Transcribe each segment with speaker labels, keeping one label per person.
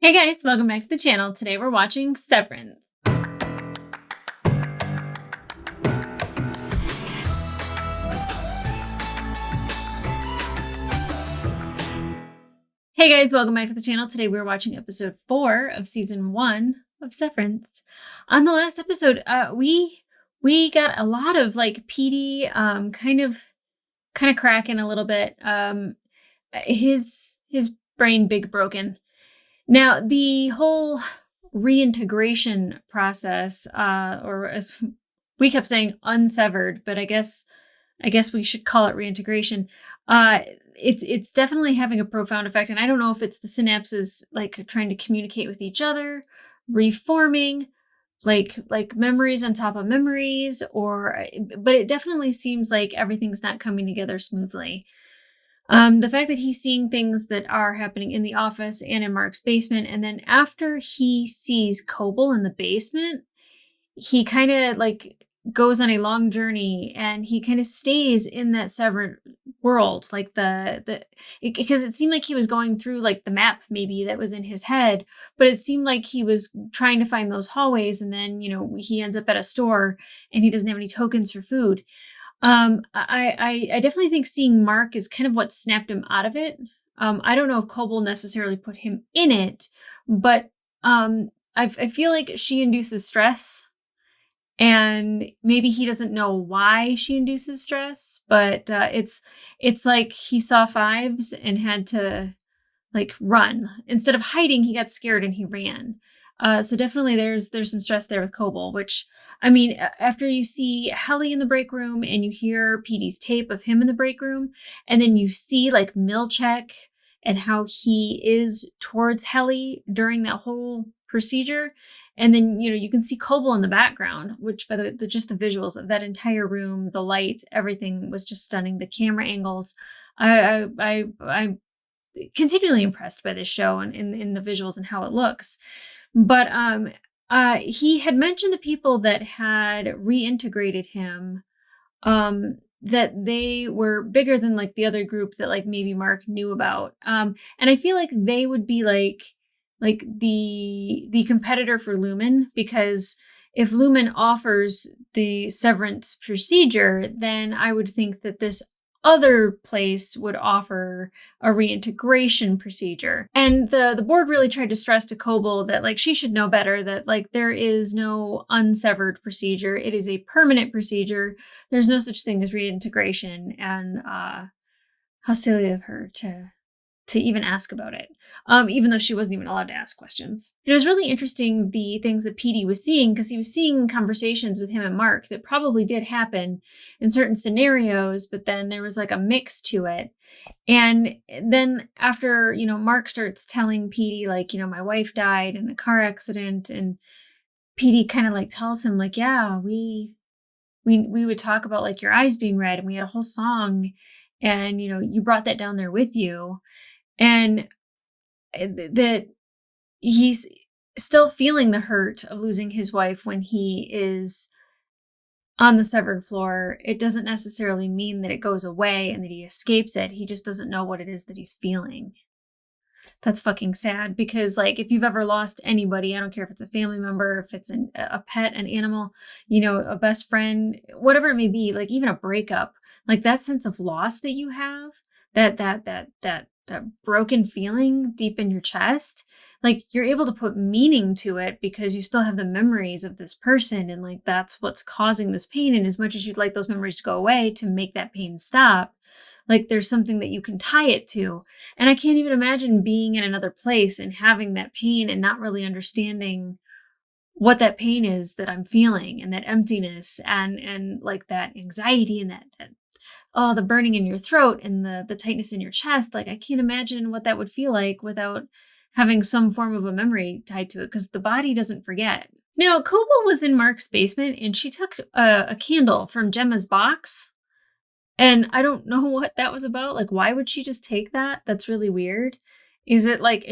Speaker 1: Hey guys, welcome back to the channel. Today we're watching Severance. Hey guys, welcome back to the channel. Today we're watching episode 4 of season 1 of Severance. On the last episode, we got a lot of like Petey kind of cracking a little bit. His brain big broken. Now, the whole reintegration process, or as we kept saying, unsevered, but I guess we should call it reintegration. It's definitely having a profound effect, and I don't know if it's the synapses like trying to communicate with each other, reforming, like memories on top of memories, but it definitely seems like everything's not coming together smoothly. The fact that he's seeing things that are happening in the office and in Mark's basement, and then after he sees Coble in the basement, he kind of like goes on a long journey, and he kind of stays in that severed world, like because it seemed like he was going through like the map maybe that was in his head, but it seemed like he was trying to find those hallways, and then he ends up at a store and he doesn't have any tokens for food. I definitely think seeing Mark is kind of what snapped him out of it. I don't know if Coble necessarily put him in it, but I feel like she induces stress, and maybe he doesn't know why she induces stress, but it's like he saw fives and had to like run. Instead of hiding, he got scared and he ran. So definitely there's some stress there with Coble, which, I mean, after you see Helly in the break room and you hear Petey's tape of him in the break room, and then you see like Milchek and how he is towards Helly during that whole procedure. And then, you can see Coble in the background, which by the just the visuals of that entire room, the light, everything was just stunning. The camera angles. I'm continually impressed by this show and in the visuals and how it looks. But he had mentioned the people that had reintegrated him, that they were bigger than like the other group that like maybe Mark knew about. And I feel like they would be like the competitor for Lumen, because if Lumen offers the severance procedure, then I would think that this other place would offer a reintegration procedure. And the board really tried to stress to Coble that like she should know better, that like there is no unsevered procedure. It is a permanent procedure. There's no such thing as reintegration. And how silly of her to even ask about it, even though she wasn't even allowed to ask questions. It was really interesting, the things that Petey was seeing, because he was seeing conversations with him and Mark that probably did happen in certain scenarios, but then there was like a mix to it. And then after, Mark starts telling Petey, like, my wife died in a car accident, and Petey kind of like tells him, like, yeah, we would talk about like your eyes being red, and we had a whole song, and, you brought that down there with you. And that he's still feeling the hurt of losing his wife when he is on the severed floor. It doesn't necessarily mean that it goes away and that he escapes it. He just doesn't know what it is that he's feeling. That's fucking sad, because like if you've ever lost anybody, I don't care if it's a family member, if it's a pet, an animal, a best friend, whatever it may be, like even a breakup, like that sense of loss that you have, that broken feeling deep in your chest, like you're able to put meaning to it because you still have the memories of this person, and like that's what's causing this pain. And as much as you'd like those memories to go away to make that pain stop, like there's something that you can tie it to. And I can't even imagine being in another place and having that pain and not really understanding what that pain is that I'm feeling, and that emptiness, and like that anxiety, and that the burning in your throat and the tightness in your chest. Like I can't imagine what that would feel like without having some form of a memory tied to it, because the body doesn't forget. Now, Coble was in Mark's basement, and she took a candle from Gemma's box, and I don't know what that was about. Like, why would she just take that? That's really weird. Is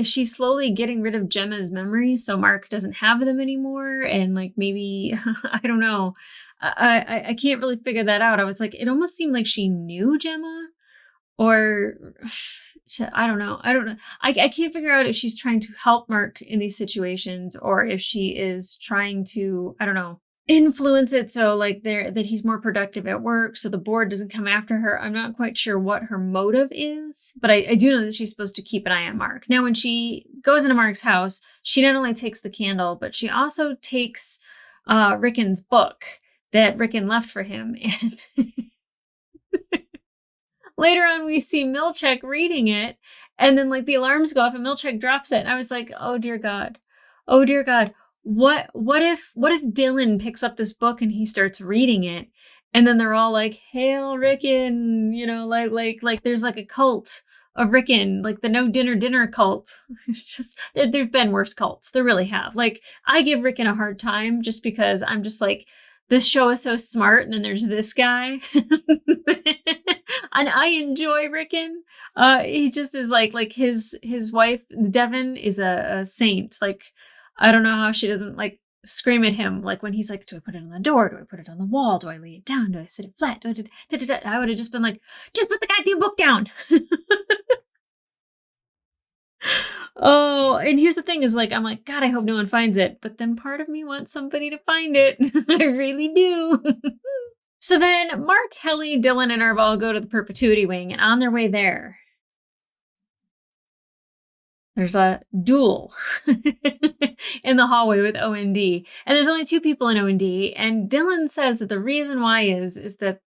Speaker 1: she slowly getting rid of Gemma's memories so Mark doesn't have them anymore? And like maybe, I don't know. I can't really figure that out. I was like, it almost seemed like she knew Gemma, or I don't know. I can't figure out if she's trying to help Mark in these situations or if she is trying to, I don't know, influence it so like that he's more productive at work so the board doesn't come after her. I'm not quite sure what her motive is, but I do know that she's supposed to keep an eye on Mark. Now, when she goes into Mark's house, she not only takes the candle, but she also takes Rickon's book that Rickon left for him. And later on, we see Milchek reading it, and then like the alarms go off and Milchek drops it. And I was like, oh dear God. Oh dear God. What if Dylan picks up this book and he starts reading it, and then they're all like, "Hail Rickon," you know, like there's like a cult of Rickon, like the no dinner cult. It's just there've been worse cults. There really have. Like, I give Rickon a hard time just because I'm just like, this show is so smart, and then there's this guy. And I enjoy Rickon. He just is like his wife, Devon, is a saint. Like, I don't know how she doesn't like scream at him. Like when he's like, do I put it on the door? Do I put it on the wall? Do I lay it down? Do I sit it flat? I would have just been like, just put the goddamn book down. Oh, and here's the thing is like, I'm like, God, I hope no one finds it. But then part of me wants somebody to find it. I really do. So then Mark, Helly, Dylan, and Irv all go to the Perpetuity Wing, and on their way there, there's a duel in the hallway with OND. And there's only 2 people in OND. And Dylan says that the reason why is that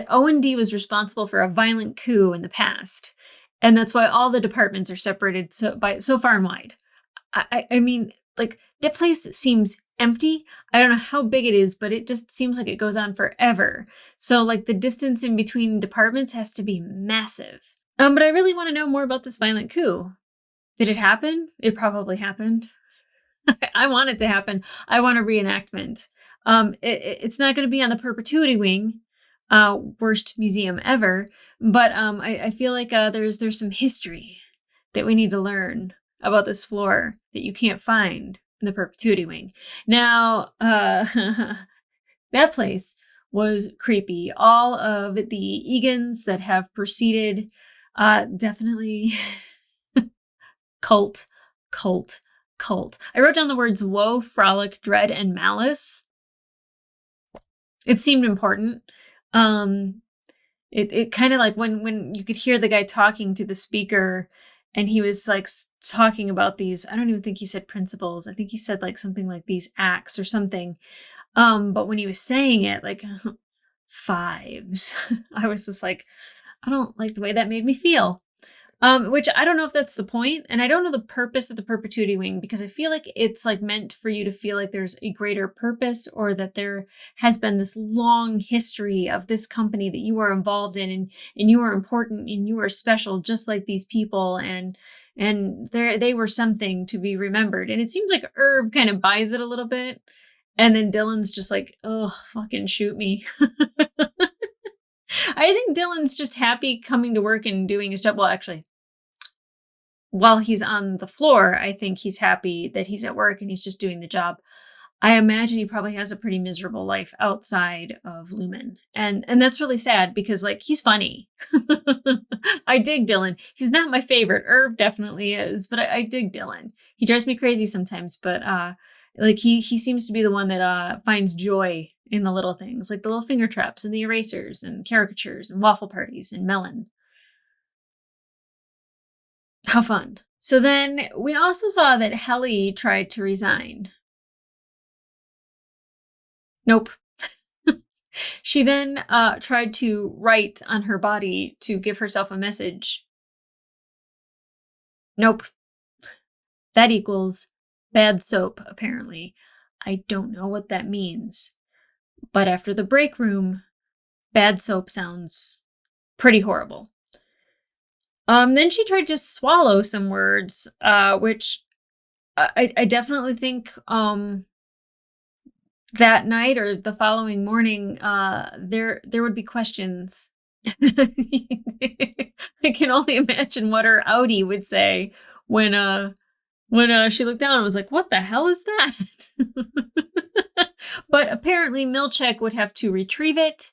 Speaker 1: OND was responsible for a violent coup in the past. And that's why all the departments are separated so far and wide. I mean, like, that place seems empty. I don't know how big it is, but it just seems like it goes on forever. So like the distance in between departments has to be massive. But I really want to know more about this violent coup. Did it happen? It probably happened. I want it to happen. I want a reenactment. It's not going to be on the Perpetuity Wing, worst museum ever, but I feel like there's some history that we need to learn about this floor that you can't find in the Perpetuity Wing. Now, that place was creepy. All of the Egans that have preceded, definitely... Cult. I wrote down the words woe, frolic, dread, and malice. It seemed important. It kind of like when you could hear the guy talking to the speaker, and he was like talking about these, I don't even think he said principles. I think he said like something like these acts or something. But when he was saying it, like 5s, I was just like, I don't like the way that made me feel. Which I don't know if that's the point, and I don't know the purpose of the Perpetuity Wing, because I feel like it's like meant for you to feel like there's a greater purpose, or that there has been this long history of this company that you are involved in, and you are important and you are special, just like these people, and they were something to be remembered. And it seems like Irv kind of buys it a little bit, and then Dylan's just like, oh, fucking shoot me. I think Dylan's just happy coming to work and doing his job. Well, actually, while he's on the floor, I think he's happy that he's at work and he's just doing the job. I imagine he probably has a pretty miserable life outside of Lumen. And that's really sad because, like, he's funny. I dig Dylan. He's not my favorite. Irv definitely is, but I dig Dylan. He drives me crazy sometimes, but like he seems to be the one that finds joy in the little things, like the little finger traps and the erasers and caricatures and waffle parties and melon. How fun. So then we also saw that Helly tried to resign. Nope. She then tried to write on her body to give herself a message. Nope. That equals bad soap, apparently. I don't know what that means. But after the break room, bad soap sounds pretty horrible. Then she tried to swallow some words, which I definitely think that night or the following morning, there would be questions. I can only imagine what her outie would say when she looked down and was like, what the hell is that? But apparently Milchek would have to retrieve it.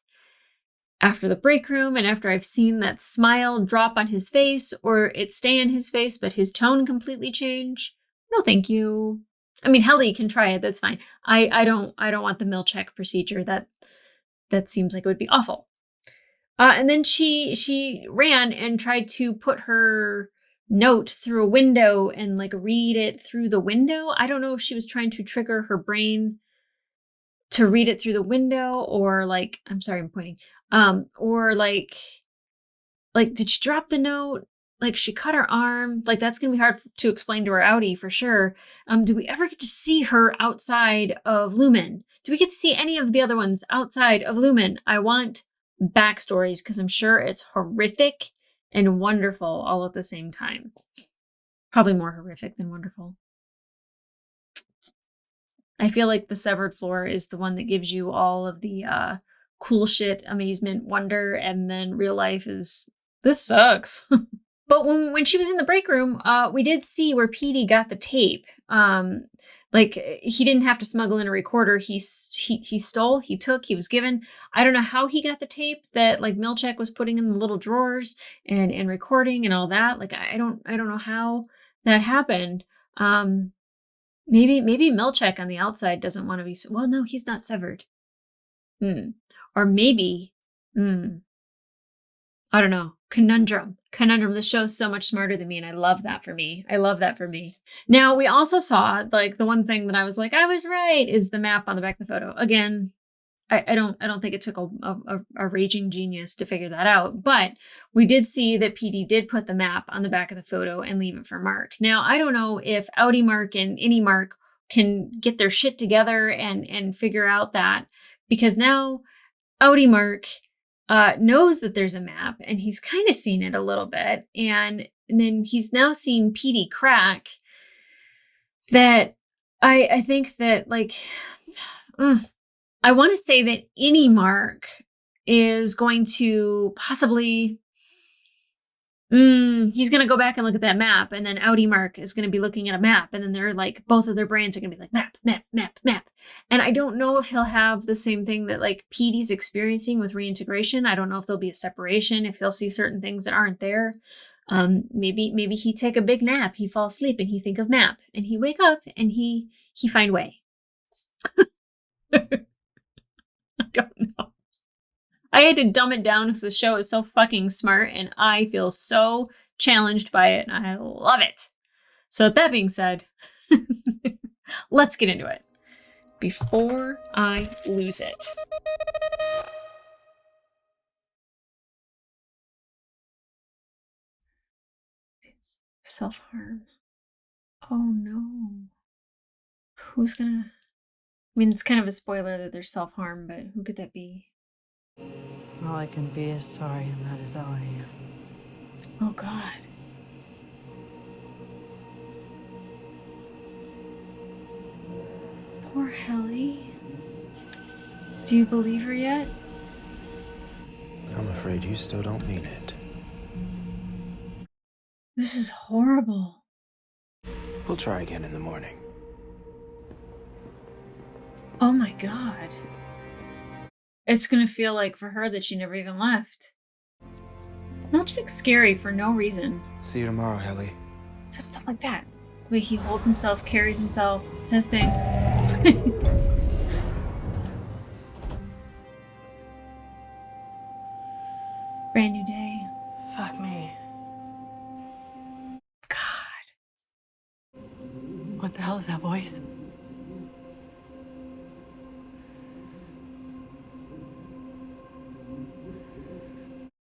Speaker 1: after the break room and after I've seen that smile drop on his face or it stay in his face, but his tone completely change. No, thank you. I mean, Helly can try it. That's fine. I don't want the Milchek procedure. That seems like it would be awful. And then she ran and tried to put her note through a window and like read it through the window. I don't know if she was trying to trigger her brain to read it through the window or like, I'm sorry, I'm pointing. Or like did she drop the note? Like she cut her arm? Like that's gonna be hard to explain to her outie for sure. Do we ever get to see her outside of Lumen? Do we get to see any of the other ones outside of Lumen? I want backstories because I'm sure it's horrific and wonderful all at the same time. Probably more horrific than wonderful. I feel like the severed floor is the one that gives you all of the cool shit, amazement, wonder, and then real life is, this sucks. But when she was in the break room, we did see where Petey got the tape. Like he didn't have to smuggle in a recorder. He stole, he took, he was given. I don't know how he got the tape that like Milchek was putting in the little drawers and recording and all that. Like I don't know how that happened. Maybe Milchek on the outside doesn't want to be. Well, no, he's not severed. Or maybe, I don't know. Conundrum. This show is so much smarter than me, and I love that for me. Now, we also saw, like, the one thing that I was like, I was right, is the map on the back of the photo. Again, I don't think it took a raging genius to figure that out, but we did see that PD did put the map on the back of the photo and leave it for Mark. Now, I don't know if Outie Mark and Innie Mark can get their shit together and figure out that, because now Outie Mark knows that there's a map and he's kind of seen it a little bit. And then he's now seen PD crack that I think that like, I want to say that Innie Mark is going to possibly, he's going to go back and look at that map, and then Outie Mark is going to be looking at a map, and then they're like, both of their brains are going to be like, map, map, map, map. And I don't know if he'll have the same thing that like Petey's experiencing with reintegration. I don't know if there'll be a separation, if he'll see certain things that aren't there. Maybe he take a big nap, he fall asleep, and he think of map, and he wake up, and he find way. I don't know. I had to dumb it down because the show is so fucking smart and I feel so challenged by it and I love it. So with that being said, let's get into it before I lose it. Self-harm. Oh no. Who's gonna... I mean, it's kind of a spoiler that there's self-harm, but who could that be?
Speaker 2: All I can be is sorry, and that is all I am.
Speaker 1: Oh, God. Poor Helly. Do you believe her yet?
Speaker 3: I'm afraid you still don't mean it.
Speaker 1: This is horrible.
Speaker 3: We'll try again in the morning.
Speaker 1: Oh my God. It's gonna feel like for her that she never even left. Milchek's scary for no reason.
Speaker 3: See you tomorrow, Helly.
Speaker 1: Except stuff like that. The way he holds himself, carries himself, says things. Brand new day.
Speaker 2: Fuck me.
Speaker 1: God.
Speaker 2: What the hell is that voice?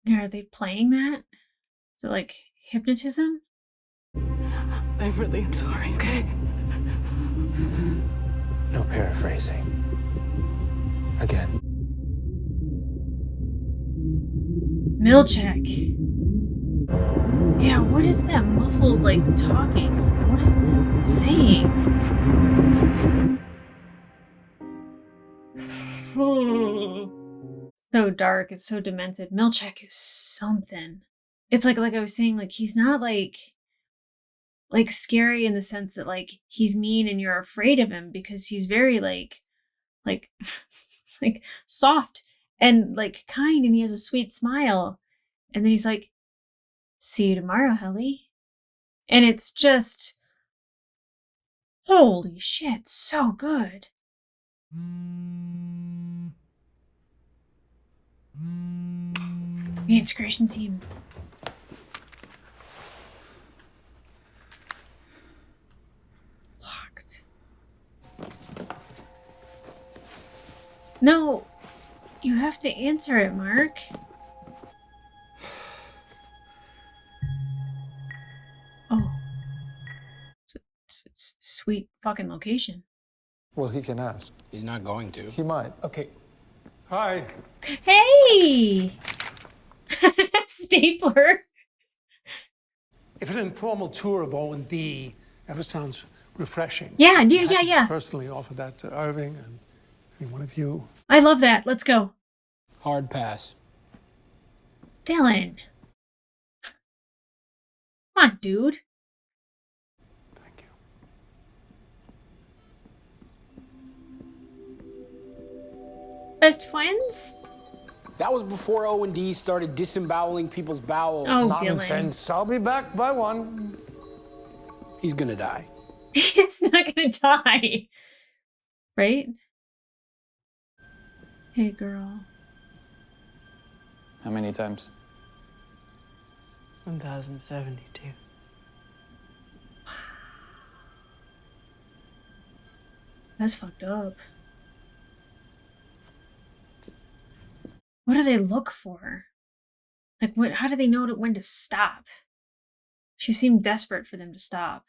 Speaker 1: Are they playing that? Is it like hypnotism?
Speaker 2: I really am sorry, okay?
Speaker 3: No paraphrasing. Again.
Speaker 1: Milchek. Yeah, what is that muffled, like, talking? Like, what is it saying? So dark, it's so demented. Milchek is something. It's like I was saying, like, he's not like scary in the sense that like he's mean and you're afraid of him, because he's very like soft and like kind, and he has a sweet smile. And then he's like, see you tomorrow, Helly. And it's just, holy shit, so good. The integration team. Locked. No, you have to answer it, Mark. Oh. Sweet fucking location.
Speaker 4: Well, he can ask.
Speaker 5: He's not going to.
Speaker 4: He might.
Speaker 5: Okay.
Speaker 4: Hi.
Speaker 1: Hey! Stapler.
Speaker 6: If an informal tour of O&D ever sounds refreshing.
Speaker 1: Yeah.
Speaker 6: Personally offer that to Irving and any one of you.
Speaker 1: I love that. Let's go.
Speaker 5: Hard pass.
Speaker 1: Dylan. Come on, dude.
Speaker 6: Thank you.
Speaker 1: Best friends?
Speaker 5: That was before O&D started disemboweling people's bowels.
Speaker 1: Oh,
Speaker 4: Nonsense. I'll be back by 1.
Speaker 5: He's gonna die.
Speaker 1: He's not gonna die. Right? Hey, girl.
Speaker 7: How many times?
Speaker 2: 1072.
Speaker 1: That's fucked up. What do they look for? Like, how do they know when to stop? She seemed desperate for them to stop.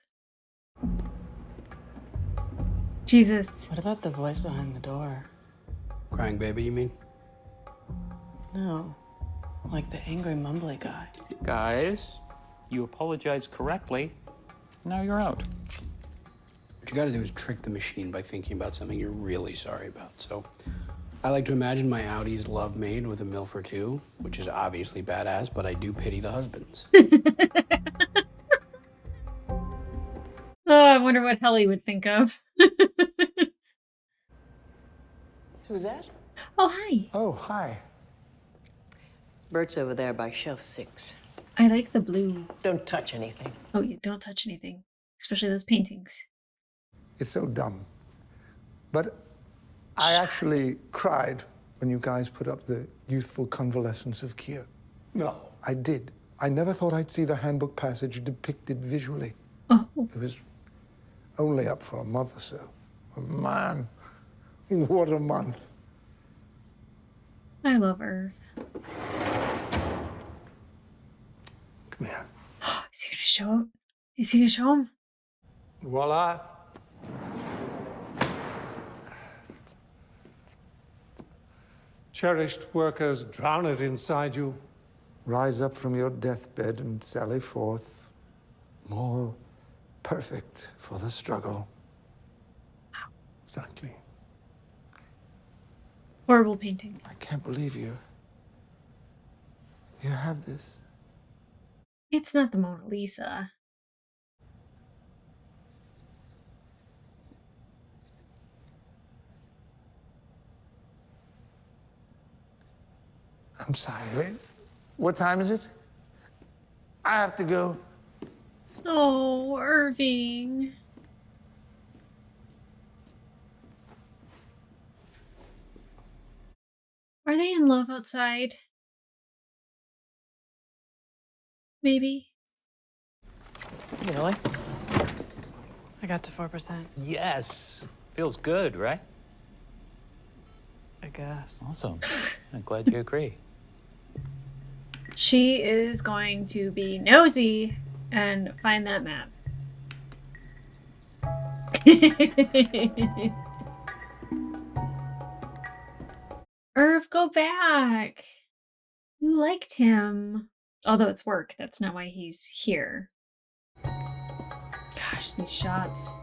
Speaker 1: Jesus.
Speaker 2: What about the voice behind the door?
Speaker 5: Crying baby, you mean?
Speaker 2: No. Like the angry, mumbly guy.
Speaker 7: Guys, you apologized correctly. Now you're out.
Speaker 5: What you gotta do is trick the machine by thinking about something you're really sorry about. So, I like to imagine my Audi's love maid with a MILF or two, which is obviously badass, but I do pity the husbands.
Speaker 1: Oh, I wonder what Helly would think of.
Speaker 8: Who's that?
Speaker 1: Oh, hi.
Speaker 4: Oh, hi.
Speaker 8: Bert's over there by shelf 6.
Speaker 1: I like the blue.
Speaker 8: Don't touch anything.
Speaker 1: Oh, yeah, don't touch anything. Especially those paintings.
Speaker 4: It's so dumb. But I actually cried when you guys put up the youthful convalescence of Kier.
Speaker 6: No.
Speaker 4: I did. I never thought I'd see the handbook passage depicted visually.
Speaker 1: Oh.
Speaker 4: It was only up for a month or so. Man, what a month.
Speaker 1: I love Irv.
Speaker 6: Come here.
Speaker 1: Is he gonna show up? Is he gonna show him?
Speaker 6: Voila. Cherished workers, drown it inside you.
Speaker 4: Rise up from your deathbed and sally forth, more perfect for the struggle.
Speaker 6: Exactly.
Speaker 1: Horrible painting.
Speaker 4: I can't believe you. You have this.
Speaker 1: It's not the Mona Lisa.
Speaker 4: I'm sorry, wait. What time is it? I have to go.
Speaker 1: Oh, Irving. Are they in love outside? Maybe.
Speaker 7: Really?
Speaker 2: I got to 4%,
Speaker 7: Yes. Feels good, right?
Speaker 2: I guess.
Speaker 7: Awesome. I'm glad you agree.
Speaker 1: She is going to be nosy and find that map. Irv, go back. You liked him. Although it's work, that's not why he's here. Gosh, these shots.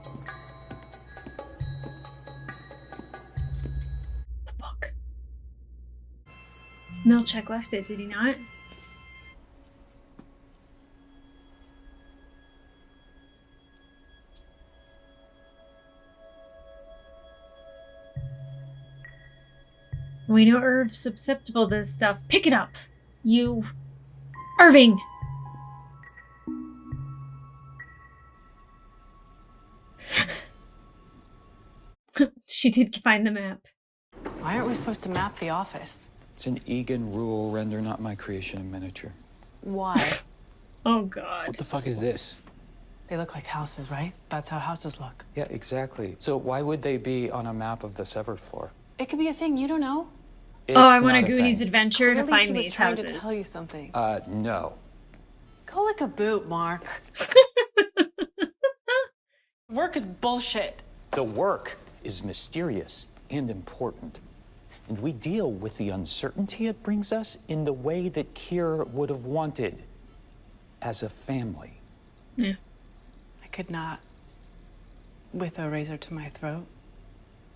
Speaker 1: The book. Milchek left it, did he not? We know we're susceptible to this stuff. Pick it up, you Irving. She did find the map.
Speaker 9: Why aren't we supposed to map the office?
Speaker 10: It's an Egan rule, render not my creation in miniature.
Speaker 9: Why?
Speaker 1: Oh, God.
Speaker 5: What the fuck is this?
Speaker 9: They look like houses, right? That's how houses look.
Speaker 10: Yeah, exactly. So why would they be on a map of the severed floor?
Speaker 9: It could be a thing you don't know.
Speaker 10: It's
Speaker 1: I want a
Speaker 10: not
Speaker 1: Goonies
Speaker 10: thing.
Speaker 1: adventure to
Speaker 9: Clearly
Speaker 1: find
Speaker 9: he was
Speaker 1: these
Speaker 9: trying
Speaker 1: houses.
Speaker 9: to tell you something.
Speaker 10: No.
Speaker 9: Go lick a boot, Mark. Work is bullshit.
Speaker 10: The work is mysterious and important. And we deal with the uncertainty it brings us in the way that Kier would have wanted. As a family.
Speaker 1: Yeah.
Speaker 9: I could not, with a razor to my throat,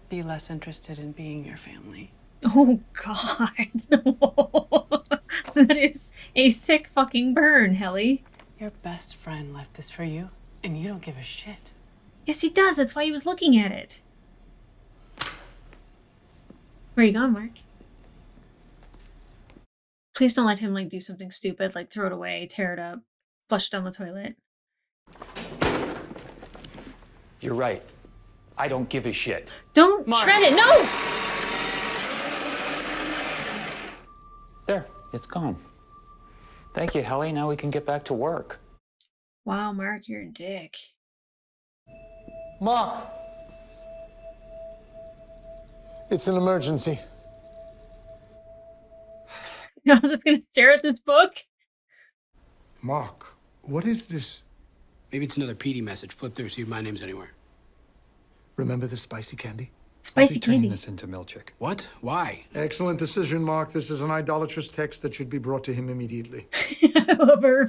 Speaker 9: be less interested in being your family.
Speaker 1: Oh, God. That is a sick fucking burn, Helly.
Speaker 9: Your best friend left this for you, and you don't give a shit.
Speaker 1: Yes, he does. That's why he was looking at it. Where are you going, Mark? Please don't let him, like, do something stupid, like throw it away, tear it up, flush it down the toilet.
Speaker 10: You're right. I don't give a shit.
Speaker 1: Don't shred it. No!
Speaker 10: There, it's gone. Thank you, Helly. Now we can get back to work.
Speaker 1: Wow, Mark, you're a dick.
Speaker 4: Mark! It's an emergency.
Speaker 1: I was just gonna stare at this book.
Speaker 4: Mark, what is this?
Speaker 5: Maybe it's another PD message. Flip through, see if my name's anywhere.
Speaker 4: Remember the spicy candy?
Speaker 1: Spicy
Speaker 10: I'll be turning
Speaker 1: candy.
Speaker 10: this into milkshake.
Speaker 5: What? Why?
Speaker 4: Excellent decision, Mark. This is an idolatrous text that should be brought to him immediately.
Speaker 1: I love her.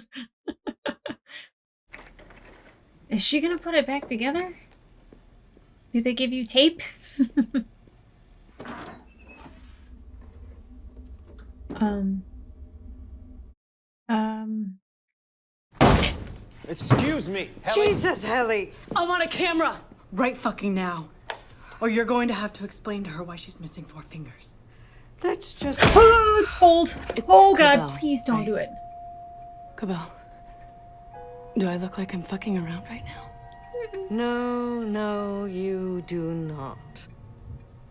Speaker 1: Is she gonna put it back together? Do they give you tape?
Speaker 3: Excuse me, Helly.
Speaker 8: Jesus, Helly!
Speaker 9: I want a camera! Right fucking now. Or you're going to have to explain to her why she's missing 4 fingers.
Speaker 8: That's just...
Speaker 1: Oh, it's cold.
Speaker 9: It's
Speaker 1: Oh, God,
Speaker 9: Cabell,
Speaker 1: please don't
Speaker 9: right?
Speaker 1: do it.
Speaker 9: Cabell, do I look like I'm fucking around right now?
Speaker 8: No, you do not.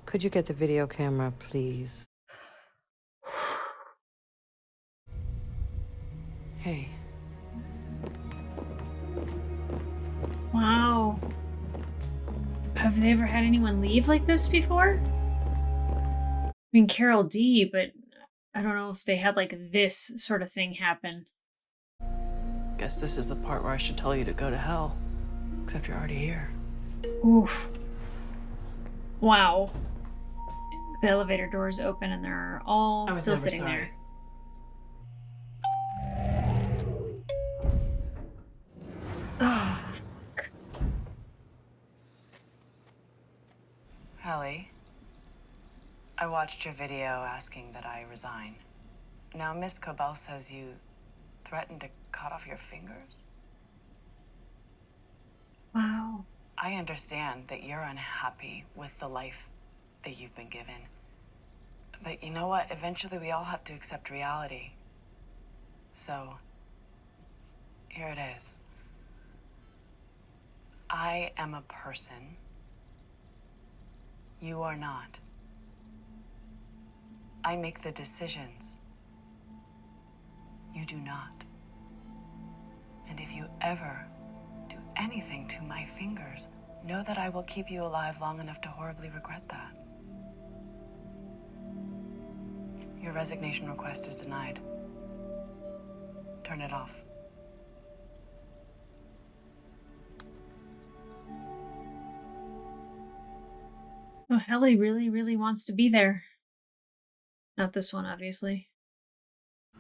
Speaker 8: Could you get the video camera, please?
Speaker 9: Hey,
Speaker 1: Wow. Have they ever had anyone leave like this before? I mean, Carol D, but I don't know if they had like this sort of thing happen.
Speaker 9: guess this is the part where I should tell you to go to hell. Except you're already here.
Speaker 1: Oof. Wow. The elevator doors open and they're all
Speaker 9: I was
Speaker 1: still
Speaker 9: never
Speaker 1: sitting
Speaker 9: sorry.
Speaker 1: there.
Speaker 9: Helly, I watched your video asking that I resign. Now Miss Cabell says you threatened to cut off your fingers.
Speaker 1: Wow.
Speaker 9: I understand that you're unhappy with the life that you've been given. But you know what? Eventually we all have to accept reality. So, here it is. I am a person. You are not. I make the decisions. You do not. And if you ever do anything to my fingers, know that I will keep you alive long enough to horribly regret that. Your resignation request is denied. Turn it off.
Speaker 1: Oh, Helly really, really wants to be there. Not this one, obviously.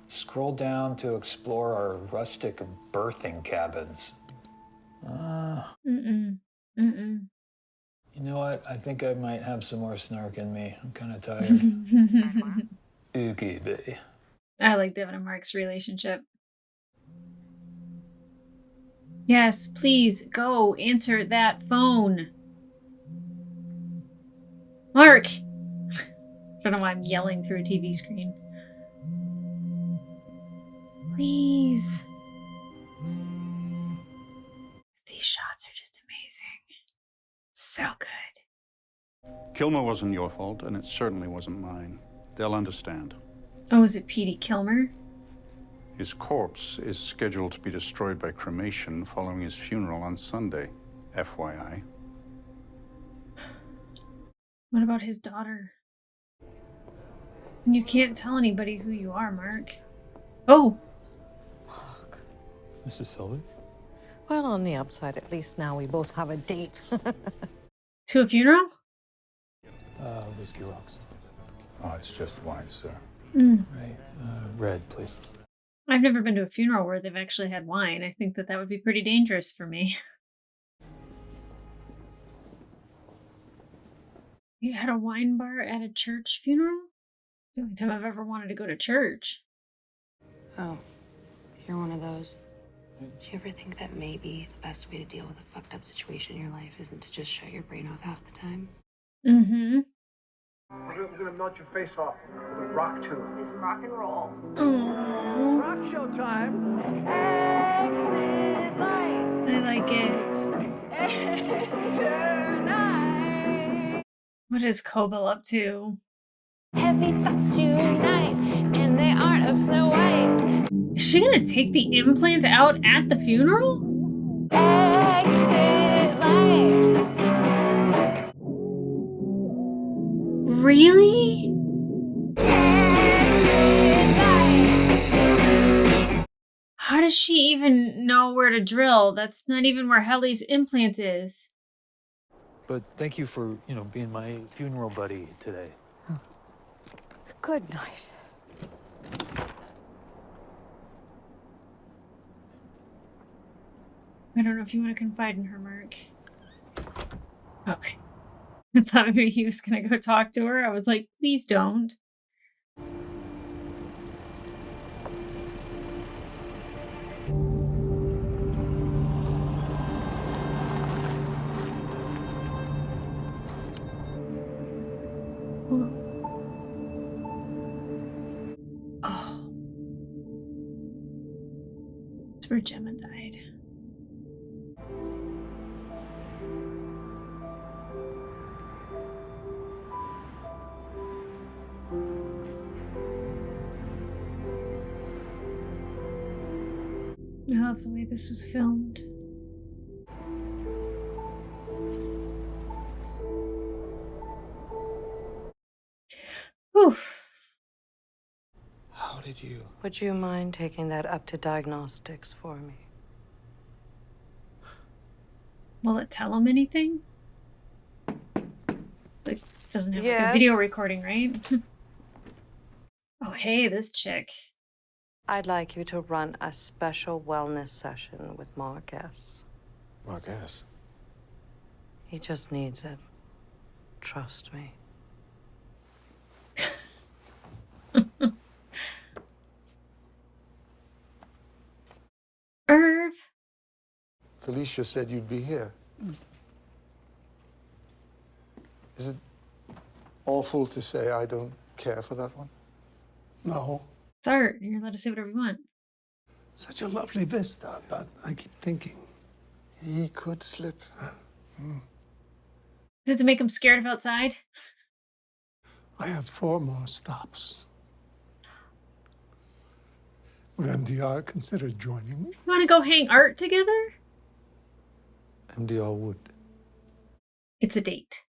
Speaker 10: Scroll down to explore our rustic birthing cabins.
Speaker 1: Mm-mm. Mm-mm.
Speaker 10: You know what? I think I might have some more snark in me. I'm kind of tired. Oogie bee.
Speaker 1: I like Devin and Mark's relationship. Yes, please go answer that phone. Mark! don't know why I'm yelling through a TV screen. Please. These shots are just amazing. So good.
Speaker 11: Kilmer wasn't your fault, and it certainly wasn't mine. They'll understand.
Speaker 1: Oh, is it Petey Kilmer?
Speaker 11: His corpse is scheduled to be destroyed by cremation following his funeral on Sunday. FYI.
Speaker 1: What about his daughter? You can't tell anybody who you are, Mark. Oh!
Speaker 12: Mrs. Selby?
Speaker 2: Well, on the upside, at least now we both have a date.
Speaker 1: To a funeral?
Speaker 12: Whiskey rocks.
Speaker 13: Oh, it's just wine, sir.
Speaker 1: Mm.
Speaker 12: Right. Red, please.
Speaker 1: I've never been to a funeral where they've actually had wine. I think that would be pretty dangerous for me. You had a wine bar at a church funeral? The only time I've ever wanted to go to church.
Speaker 9: Oh, you're one of those. Do you ever think that maybe the best way to deal with a fucked up situation in your life isn't to just shut your brain off half the time?
Speaker 1: Mm-hmm.
Speaker 6: We're gonna melt your face off with a rock tune.
Speaker 9: It's rock and roll.
Speaker 1: Aww.
Speaker 6: Rock show time.
Speaker 1: I like it. What is Cobel up to?
Speaker 14: Heavy thoughts tonight, and they aren't of Snow White.
Speaker 1: Is she gonna take the implant out at the funeral?
Speaker 14: Exit light.
Speaker 1: Really? How does she even know where to drill? That's not even where Helly's implant is.
Speaker 12: But thank you for, being my funeral buddy today.
Speaker 2: Good night.
Speaker 1: I don't know if you want to confide in her, Mark. Okay. I thought maybe he was going to go talk to her. I was like, please don't. Oh. That's where Gemma died. I love the way this was filmed. Oof.
Speaker 3: How did you?
Speaker 8: Would you mind taking that up to diagnostics for me?
Speaker 1: Will it tell him anything? Like, doesn't have like a
Speaker 8: Yes.
Speaker 1: video recording, right? Oh, hey, this chick.
Speaker 8: I'd like you to run a special wellness session with Mark S.
Speaker 3: Mark S.
Speaker 8: He just needs it. Trust me.
Speaker 1: Irv.
Speaker 4: Felicia said you'd be here. Is it awful to say I don't care for that one?
Speaker 6: No.
Speaker 1: It's art. You're allowed to say whatever you want.
Speaker 6: Such a lovely vista, but I keep thinking.
Speaker 4: He could slip.
Speaker 1: Does it make him scared of outside?
Speaker 6: I have 4 more stops. Would MDR consider joining me?
Speaker 1: Want to go hang art together?
Speaker 4: MDR would.
Speaker 1: It's a date.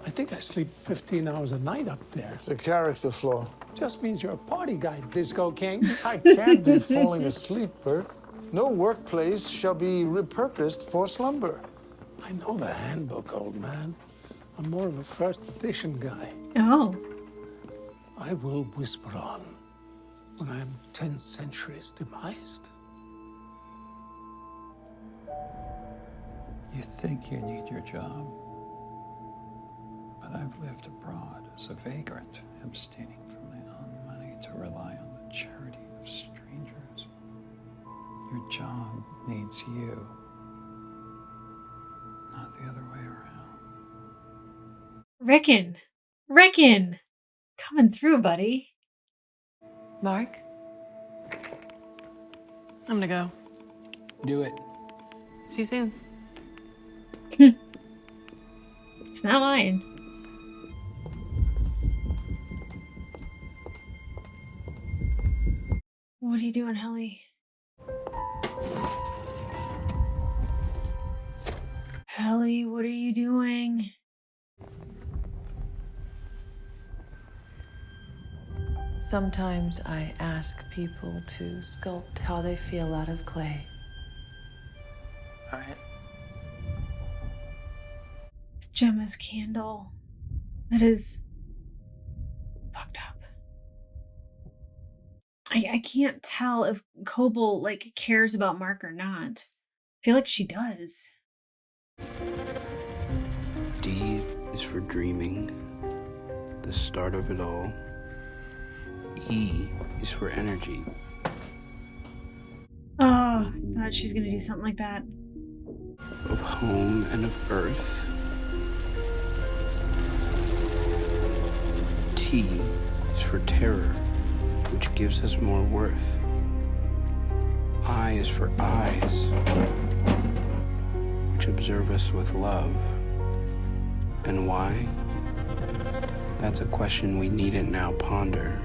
Speaker 6: I think I sleep 15 hours a night up there.
Speaker 4: It's a character flaw.
Speaker 6: Just means you're a party guy, Disco King.
Speaker 4: I can't be falling asleep, Bert. No workplace shall be repurposed for slumber.
Speaker 6: I know the handbook, old man. I'm more of a first edition guy.
Speaker 1: Oh.
Speaker 6: I will whisper on when I am 10 centuries demised.
Speaker 7: You think you need your job, but I've lived abroad as a vagrant, abstaining from my own money to rely on the charity of strangers. Your job needs you, not the other way around.
Speaker 1: Rickon. Rickon! Coming through, buddy.
Speaker 8: Mark?
Speaker 15: I'm gonna go.
Speaker 5: Do it.
Speaker 15: See you soon.
Speaker 1: She's not lying. What are you doing, Helly? Helly, what are you doing?
Speaker 8: Sometimes I ask people to sculpt how they feel out of clay.
Speaker 12: All right.
Speaker 1: Gemma's candle. That is fucked up. I can't tell if Kobold like cares about Mark or not. I feel like she does.
Speaker 5: D is for dreaming, the start of it all. E is for energy.
Speaker 1: Oh, I thought she was gonna do something like that.
Speaker 5: Of home and of earth. T is for terror, which gives us more worth. I is for eyes, which observe us with love. And why? That's a question we needn't now ponder.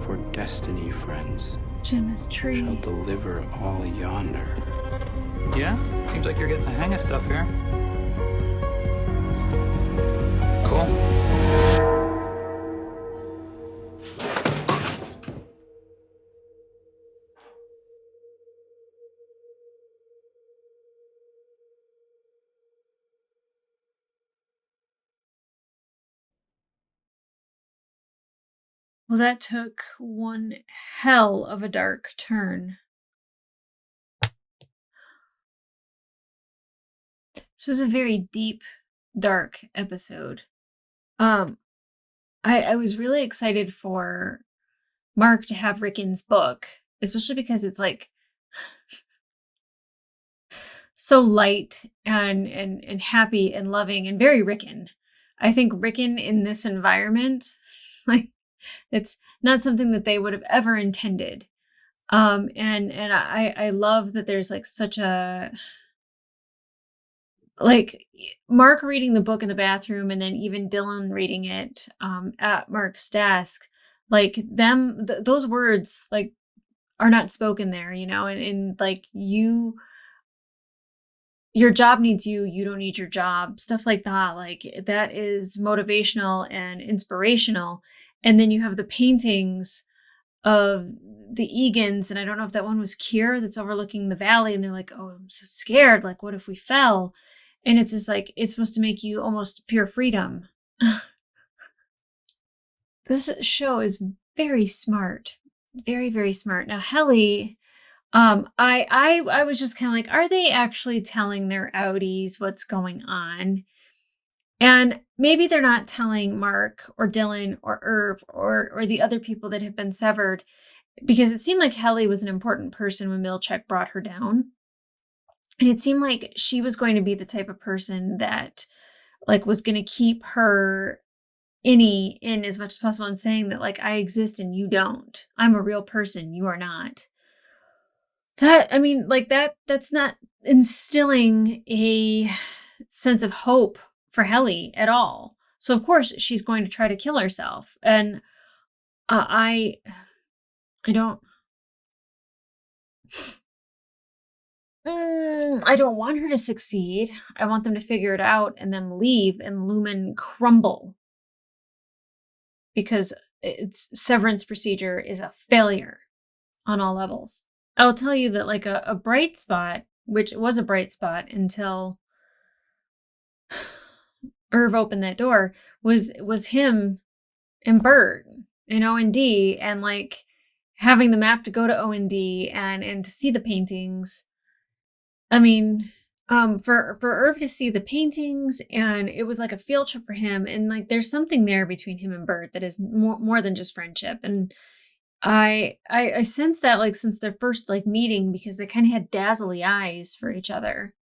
Speaker 5: For destiny, friends,
Speaker 1: Gemma's tree
Speaker 5: shall deliver all yonder.
Speaker 12: Yeah? Seems like you're getting the hang of stuff here. Cool.
Speaker 1: Well, that took one hell of a dark turn. This was a very deep, dark episode. I was really excited for Mark to have Rickon's book, especially because it's like so light and happy and loving and very Rickon. I think Rickon in this environment, like it's not something that they would have ever intended. And I love that there's like such a like Mark reading the book in the bathroom and then even Dylan reading it at Mark's desk, like those words like are not spoken there, you know, and like your job needs you, you don't need your job, stuff like that. Like that is motivational and inspirational. And then you have the paintings of the Egans, and I don't know if that one was Kier that's overlooking the valley, and they're like, oh, I'm so scared, like what if we fell? And it's just like it's supposed to make you almost fear freedom. This show is very smart, very, very smart. Now Helly, I was just kind of like, are they actually telling their outies what's going on? And maybe they're not telling Mark or Dylan or Irv or the other people that have been severed, because it seemed like Helly was an important person when Milchek brought her down. And it seemed like she was going to be the type of person that like was going to keep her innie in as much as possible and saying that like, I exist and you don't. I'm a real person. You are not. That, I mean, like that's not instilling a sense of hope for Helly at all. So of course she's going to try to kill herself. And I don't want her to succeed. I want them to figure it out and then leave and Lumen crumble. Because its severance procedure is a failure on all levels. I'll tell you that like a bright spot, which was a bright spot until Irv opened that door, was him and Bert and O&D, and like having the map to go to O&D and to see the paintings. I mean, for Irv to see the paintings, and it was like a field trip for him, and like there's something there between him and Bert that is more than just friendship. And I sense that like since their first like meeting, because they kind of had dazzly eyes for each other.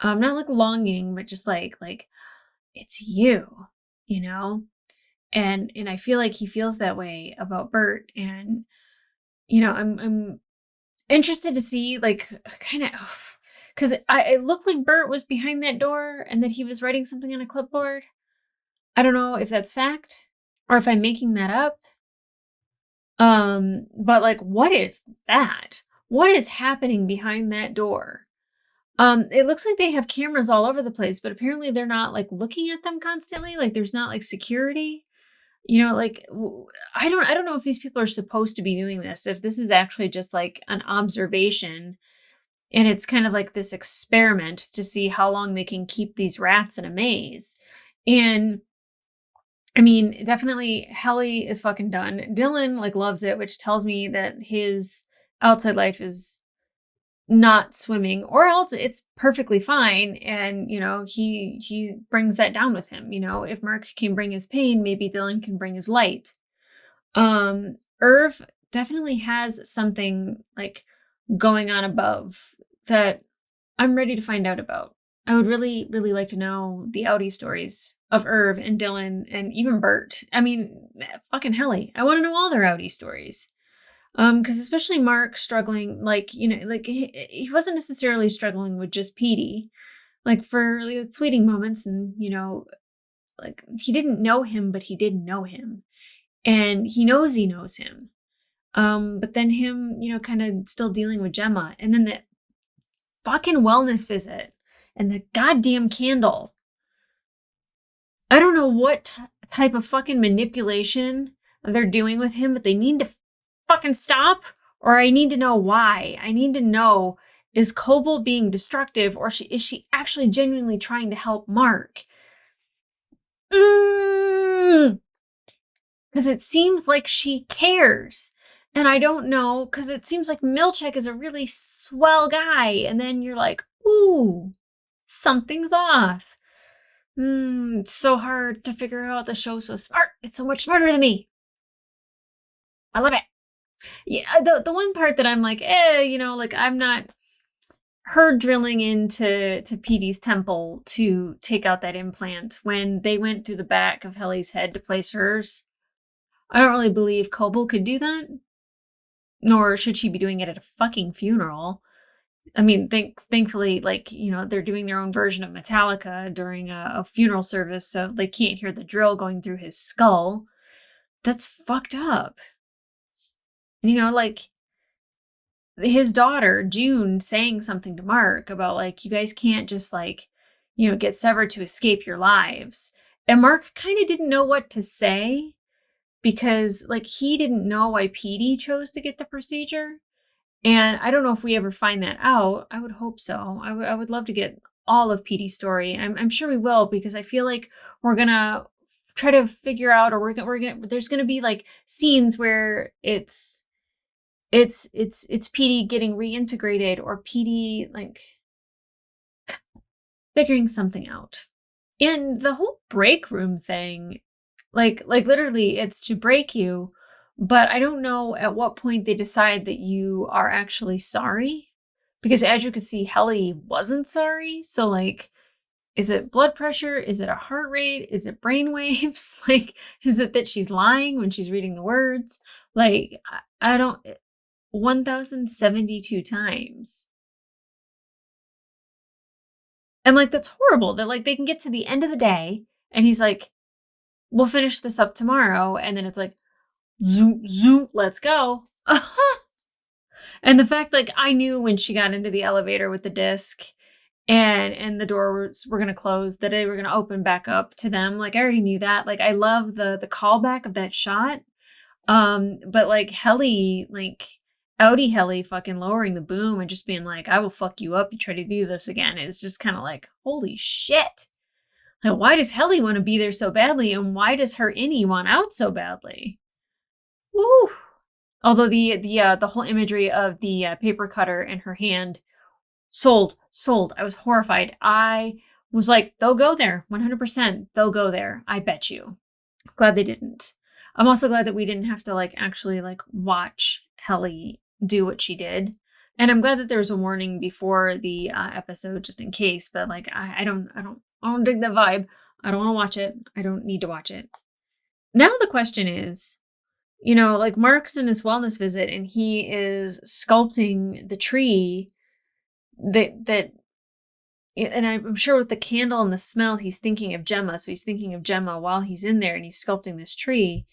Speaker 1: Not like longing, but just like it's you. you know? And I feel like he feels that way about Bert. And, you know, I'm interested to see, like, kind of, because it looked like Bert was behind that door and that he was writing something on a clipboard. I don't know if that's fact or if I'm making that up. But like, what is that? What is happening behind that door? It looks like they have cameras all over the place, but apparently they're not like looking at them constantly. Like there's not like security. You know, like I don't know if these people are supposed to be doing this, if this is actually just like an observation and it's kind of like this experiment to see how long they can keep these rats in a maze. And I mean, definitely Helly is fucking done. Dylan like loves it, which tells me that his outside life is not swimming, or else it's perfectly fine. And, you know, he brings that down with him. You know, if Mark can bring his pain, maybe Dylan can bring his light. Irv definitely has something like going on above that I'm ready to find out about. I would really, really like to know the outie stories of Irv and Dylan and even Bert. I mean, fucking Helly. I want to know all their outie stories. Because especially Mark struggling, like, you know, like he wasn't necessarily struggling with just Petey, like for like, fleeting moments, and you know, like he didn't know him, but he did know him, and he knows him. But then him, you know, kind of still dealing with Gemma, and then that fucking wellness visit and the goddamn candle. I don't know what type of fucking manipulation they're doing with him, but they need to fucking stop, or I need to know why. I need to know, is Coble being destructive, or is she actually genuinely trying to help Mark? Because it seems like she cares. And I don't know, because it seems like Milchek is a really swell guy. And then you're like, ooh, something's off. It's so hard to figure out. The show's so smart. It's so much smarter than me. I love it. Yeah, the one part that I'm like, you know, like I'm not her drilling into Petey's temple to take out that implant when they went through the back of Helly's head to place hers. I don't really believe Coble could do that. Nor should she be doing it at a fucking funeral. I mean, thankfully, like, you know, they're doing their own version of Metallica during a funeral service, so they can't hear the drill going through his skull. That's fucked up. You know, like, his daughter, June, saying something to Mark about, like, you guys can't just, like, you know, get severed to escape your lives. And Mark kind of didn't know what to say because, like, he didn't know why Petey chose to get the procedure. And I don't know if we ever find that out. I would hope so. I would love to get all of Petey's story. I'm sure we will, because I feel like we're going to try to figure out, or there's going to be, like, scenes where it's Petey getting reintegrated, or Petey like figuring something out. And the whole break room thing, like literally it's to break you, but I don't know at what point they decide that you are actually sorry, because as you can see, Helly wasn't sorry. So like, is it blood pressure? Is it a heart rate? Is it brain waves? Like, is it that she's lying when she's reading the words? Like, I don't. 1,072 times. And like, that's horrible that like they can get to the end of the day and he's like, we'll finish this up tomorrow. And then it's like, zoom, zoom, let's go. And the fact, like, I knew when she got into the elevator with the disc and the doors were going to close, that they were going to open back up to them. Like, I already knew that. Like, I love the callback of that shot. But like Helly, like, Outie Helly fucking lowering the boom and just being like, I will fuck you up, you try to do this again. It's just kind of like, holy shit. Like, why does Helly want to be there so badly, and why does her innie want out so badly? Woo. Although the whole imagery of the paper cutter in her hand, sold. I was horrified. I was like, they'll go there. 100%. They'll go there. I bet you. Glad they didn't. I'm also glad that we didn't have to like actually like watch Helly do what she did. And I'm glad that there was a warning before the episode, just in case. But like, I don't dig the vibe. I don't want to watch it. I don't need to watch it. Now the question is, like Mark's in his wellness visit and he is sculpting the tree that and I'm sure with the candle and the smell, he's thinking of Gemma. So he's thinking of Gemma while he's in there and he's sculpting this tree.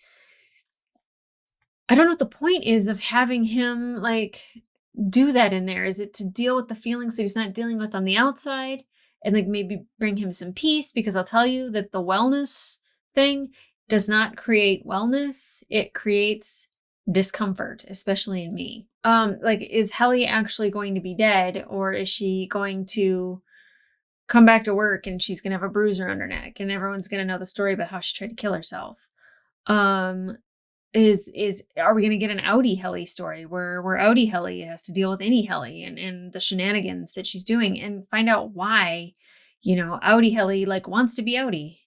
Speaker 1: I don't know what the point is of having him like do that in there. Is it to deal with the feelings that he's not dealing with on the outside and like maybe bring him some peace? Because I'll tell you that the wellness thing does not create wellness. It creates discomfort, especially in me. Like, is Helly actually going to be dead, or is she going to come back to work and she's gonna have a bruise around her neck and everyone's gonna know the story about how she tried to kill herself? Are we gonna get an outie Helly story where outie Helly has to deal with any Helly and the shenanigans that she's doing and find out why, outie Helly like wants to be outie?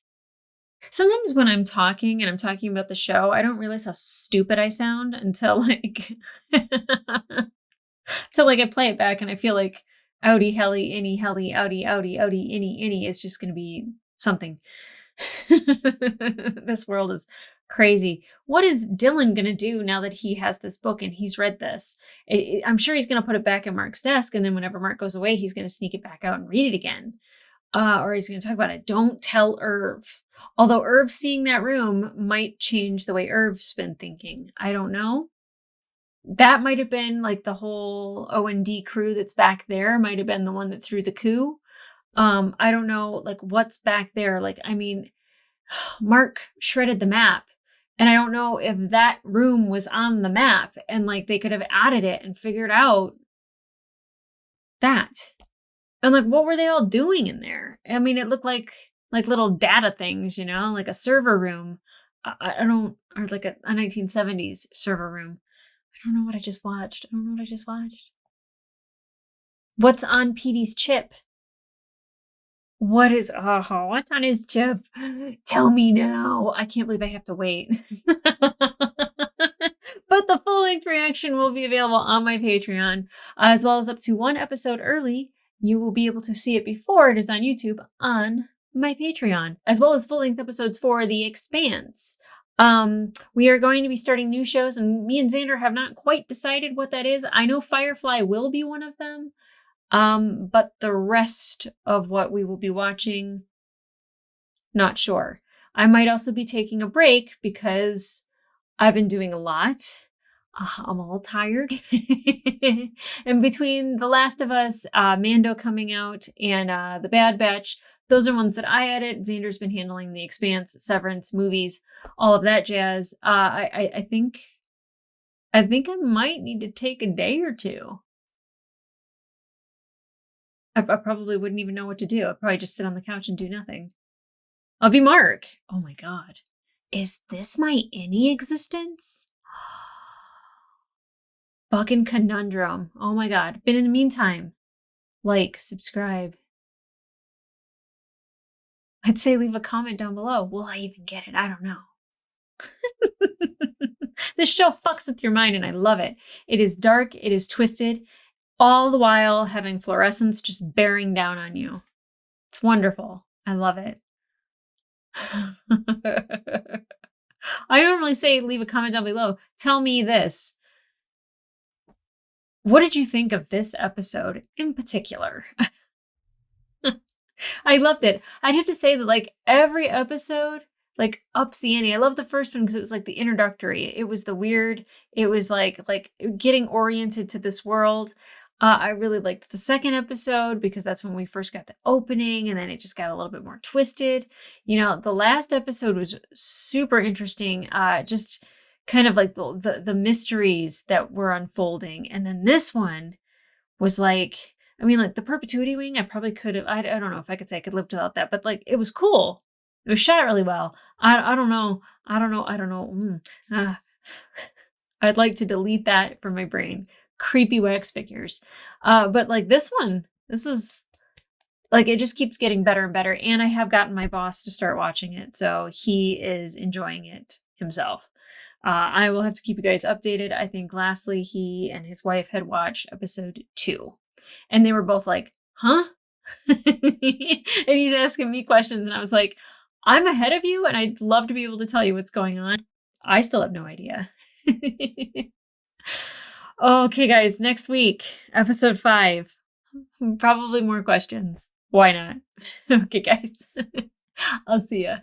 Speaker 1: Sometimes when I'm talking and I'm talking about the show, I don't realize how stupid I sound until like until like I play it back and I feel like outie Helly, any Helly, outie, any is just gonna be something. This world is crazy. What is Dylan going to do now that he has this book and he's read this? I'm sure he's going to put it back in Mark's desk, and then whenever Mark goes away, he's going to sneak it back out and read it again. Or he's going to talk about it. Don't tell Irv. Although Irv seeing that room might change the way Irv's been thinking. I don't know. That might have been like the whole O&D crew that's back there might have been the one that threw the coup. I don't know, like what's back there. Like, I mean, Mark shredded the map, and I don't know if that room was on the map and like they could have added it and figured out that. And like, what were they all doing in there? I mean, it looked like little data things, like a server room. Or like a 1970s server room. I don't know what I just watched. What's on Petey's chip? What's on his chip? Tell me now. I can't believe I have to wait. But the full-length reaction will be available on my Patreon, as well as up to one episode early. You will be able to see it before it is on YouTube on my Patreon, as well as full-length episodes for The Expanse. We are going to be starting new shows, and me and Xander have not quite decided what that is. I know Firefly will be one of them. But the rest of what we will be watching, not sure. I might also be taking a break because I've been doing a lot. I'm all tired. And between The Last of Us, Mando coming out, and The Bad Batch, those are ones that I edit. Xander's been handling The Expanse, Severance, movies, all of that jazz. I think I might need to take a day or two. I probably wouldn't even know what to do. I'd probably just sit on the couch and do nothing. I'll be Mark. Oh my God. Is this my any existence? Fucking conundrum. Oh my God. But in the meantime, like, subscribe. I'd say leave a comment down below. Will I even get it? I don't know. This show fucks with your mind and I love it. It is dark. It is twisted. All the while having fluorescence just bearing down on you. It's wonderful. I love it. I normally say leave a comment down below. Tell me this. What did you think of this episode in particular? I loved it. I'd have to say that like every episode like ups the ante. I love the first one because it was like the introductory. It was the weird. It was like getting oriented to this world. I really liked the second episode because that's when we first got the opening, and then it just got a little bit more twisted. The last episode was super interesting. Just kind of like the mysteries that were unfolding. And then this one was like, I mean, like the perpetuity wing, I probably could have, I don't know if I could say I could live without that, but like it was cool. It was shot really well. I don't know. I'd like to delete that from my brain. Creepy wax figures. But like this one, this is like, it just keeps getting better and better. And I have gotten my boss to start watching it. So he is enjoying it himself. I will have to keep you guys updated. I think lastly, he and his wife had watched episode 2 and they were both like, huh? And he's asking me questions. And I was like, I'm ahead of you, and I'd love to be able to tell you what's going on. I still have no idea. Okay, guys, next week, episode 5. Probably more questions. Why not? Okay, guys. I'll see ya.